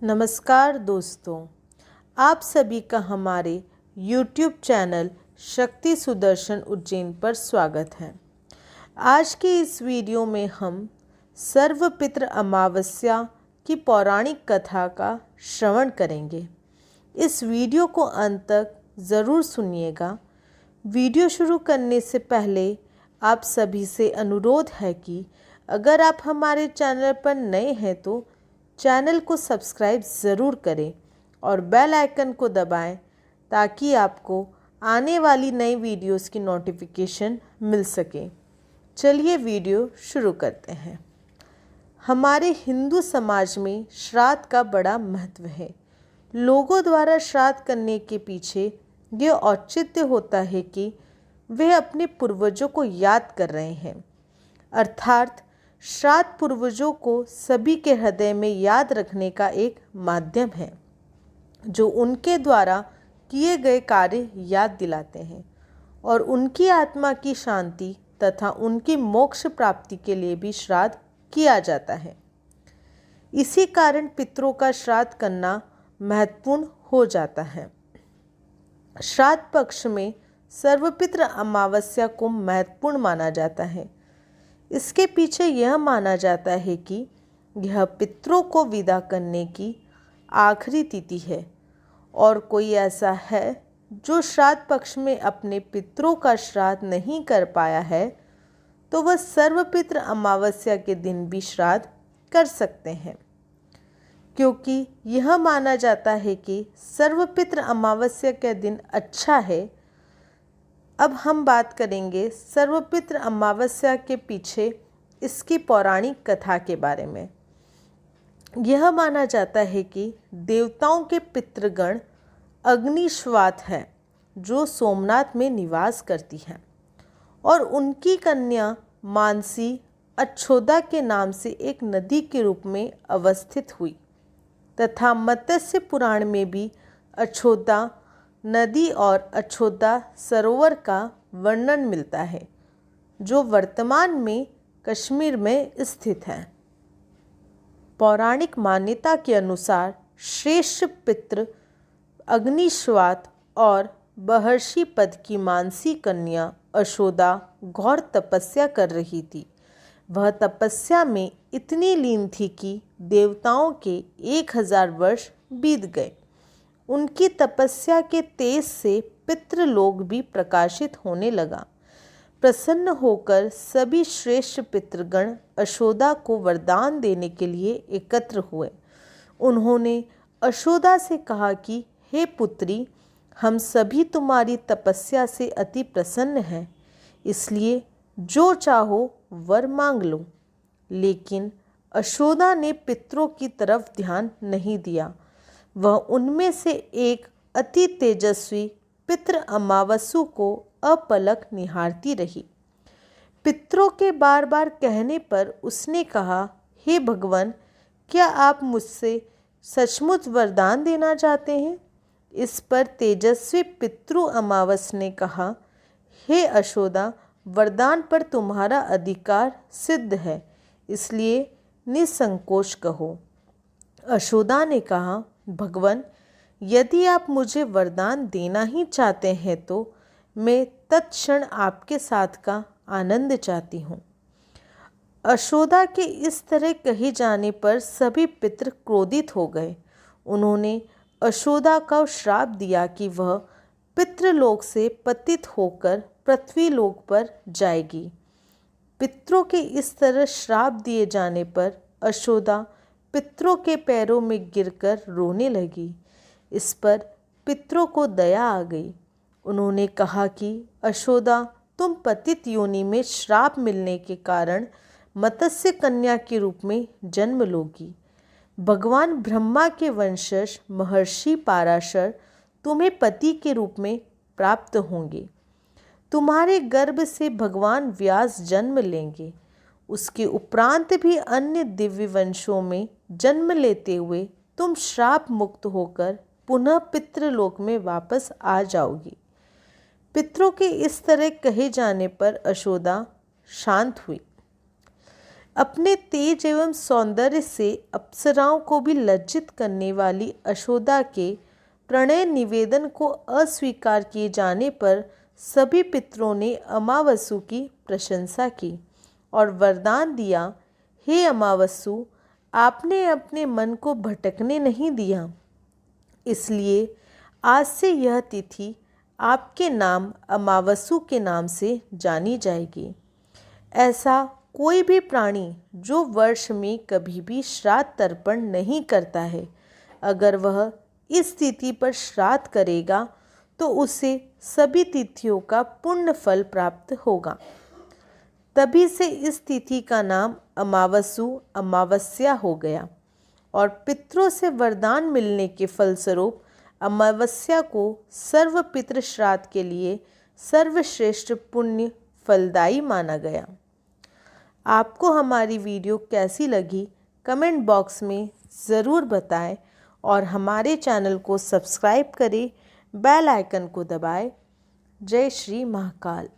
नमस्कार दोस्तों, आप सभी का हमारे YouTube चैनल शक्ति सुदर्शन उज्जैन पर स्वागत है। आज की इस वीडियो में हम सर्वपितृ अमावस्या की पौराणिक कथा का श्रवण करेंगे। इस वीडियो को अंत तक ज़रूर सुनिएगा। वीडियो शुरू करने से पहले आप सभी से अनुरोध है कि अगर आप हमारे चैनल पर नए हैं तो चैनल को सब्सक्राइब ज़रूर करें और बेल आइकन को दबाएं ताकि आपको आने वाली नई वीडियोस की नोटिफिकेशन मिल सके। चलिए वीडियो शुरू करते हैं। हमारे हिंदू समाज में श्राद्ध का बड़ा महत्व है। लोगों द्वारा श्राद्ध करने के पीछे ये औचित्य होता है कि वे अपने पूर्वजों को याद कर रहे हैं, अर्थात श्राद्ध पूर्वजों को सभी के हृदय में याद रखने का एक माध्यम है जो उनके द्वारा किए गए कार्य याद दिलाते हैं और उनकी आत्मा की शांति तथा उनकी मोक्ष प्राप्ति के लिए भी श्राद्ध किया जाता है। इसी कारण पितरों का श्राद्ध करना महत्वपूर्ण हो जाता है। श्राद्ध पक्ष में सर्वपितृ अमावस्या को महत्वपूर्ण माना जाता है। इसके पीछे यह माना जाता है कि यह पितरों को विदा करने की आखिरी तिथि है और कोई ऐसा है जो श्राद्ध पक्ष में अपने पितरों का श्राद्ध नहीं कर पाया है तो वह सर्वपितृ अमावस्या के दिन भी श्राद्ध कर सकते हैं, क्योंकि यह माना जाता है कि सर्वपितृ अमावस्या का दिन अच्छा है। अब हम बात करेंगे सर्वपितृ अमावस्या के पीछे इसकी पौराणिक कथा के बारे में। यह माना जाता है कि देवताओं के पितृगण अग्निश्वात है जो सोमनाथ में निवास करती हैं और उनकी कन्या मानसी अच्छोदा के नाम से एक नदी के रूप में अवस्थित हुई तथा मत्स्य पुराण में भी अच्छोदा नदी और अच्छोदा सरोवर का वर्णन मिलता है जो वर्तमान में कश्मीर में स्थित है। पौराणिक मान्यता के अनुसार श्रेष्ठ पितृ अग्निश्वात और महर्षि पद की मानसी कन्या यशोदा घोर तपस्या कर रही थी। वह तपस्या में इतनी लीन थी कि देवताओं के 1000 वर्ष बीत गए। उनकी तपस्या के तेज से पितृलोक भी प्रकाशित होने लगा। प्रसन्न होकर सभी श्रेष्ठ पितृगण यशोदा को वरदान देने के लिए एकत्र हुए। उन्होंने यशोदा से कहा कि हे पुत्री, हम सभी तुम्हारी तपस्या से अति प्रसन्न हैं, इसलिए जो चाहो वर मांग लो। लेकिन यशोदा ने पितरों की तरफ ध्यान नहीं दिया। वह उनमें से एक अति तेजस्वी पितृ अमावस्या को अपलक निहारती रही। पितरों के बार बार कहने पर उसने कहा, हे भगवान, क्या आप मुझसे सचमुच वरदान देना चाहते हैं? इस पर तेजस्वी पितृ अमावस ने कहा, हे यशोदा, वरदान पर तुम्हारा अधिकार सिद्ध है, इसलिए निसंकोच कहो। यशोदा ने कहा, भगवान, यदि आप मुझे वरदान देना ही चाहते हैं तो मैं तत्क्षण आपके साथ का आनंद चाहती हूँ। यशोदा के इस तरह कहे जाने पर सभी पितृ क्रोधित हो गए। उन्होंने यशोदा को श्राप दिया कि वह पितृलोक से पतित होकर पृथ्वीलोक पर जाएगी। पितरों के इस तरह श्राप दिए जाने पर यशोदा पितरों के पैरों में गिरकर रोने लगी। इस पर पितरों को दया आ गई। उन्होंने कहा कि यशोदा, तुम पतित योनि में श्राप मिलने के कारण मत्स्य कन्या के रूप में जन्म लोगी। भगवान ब्रह्मा के वंशज महर्षि पराशर तुम्हें पति के रूप में प्राप्त होंगे। तुम्हारे गर्भ से भगवान व्यास जन्म लेंगे। उसके उपरांत भी अन्य दिव्य वंशों में जन्म लेते हुए तुम श्राप मुक्त होकर पुनः पितृलोक में वापस आ जाओगी। पितरों के इस तरह कहे जाने पर यशोदा शांत हुई। अपने तेज एवं सौंदर्य से अप्सराओं को भी लज्जित करने वाली यशोदा के प्रणय निवेदन को अस्वीकार किए जाने पर सभी पितरों ने अमावस्यु की प्रशंसा की और वरदान दिया, हे अमावस्यु, आपने अपने मन को भटकने नहीं दिया, इसलिए आज से यह तिथि आपके नाम अमावस्यु के नाम से जानी जाएगी। ऐसा कोई भी प्राणी जो वर्ष में कभी भी श्राद्ध तर्पण नहीं करता है, अगर वह इस तिथि पर श्राद्ध करेगा तो उसे सभी तिथियों का पुण्य फल प्राप्त होगा। तभी से इस तिथि का नाम अमावस्यु अमावस्या हो गया और पितरों से वरदान मिलने के फलस्वरूप अमावस्या को सर्व पितृ श्राद्ध के लिए सर्वश्रेष्ठ पुण्य फलदायी माना गया। आपको हमारी वीडियो कैसी लगी कमेंट बॉक्स में ज़रूर बताएं और हमारे चैनल को सब्सक्राइब करें, बेल आइकन को दबाएं। जय श्री महाकाल।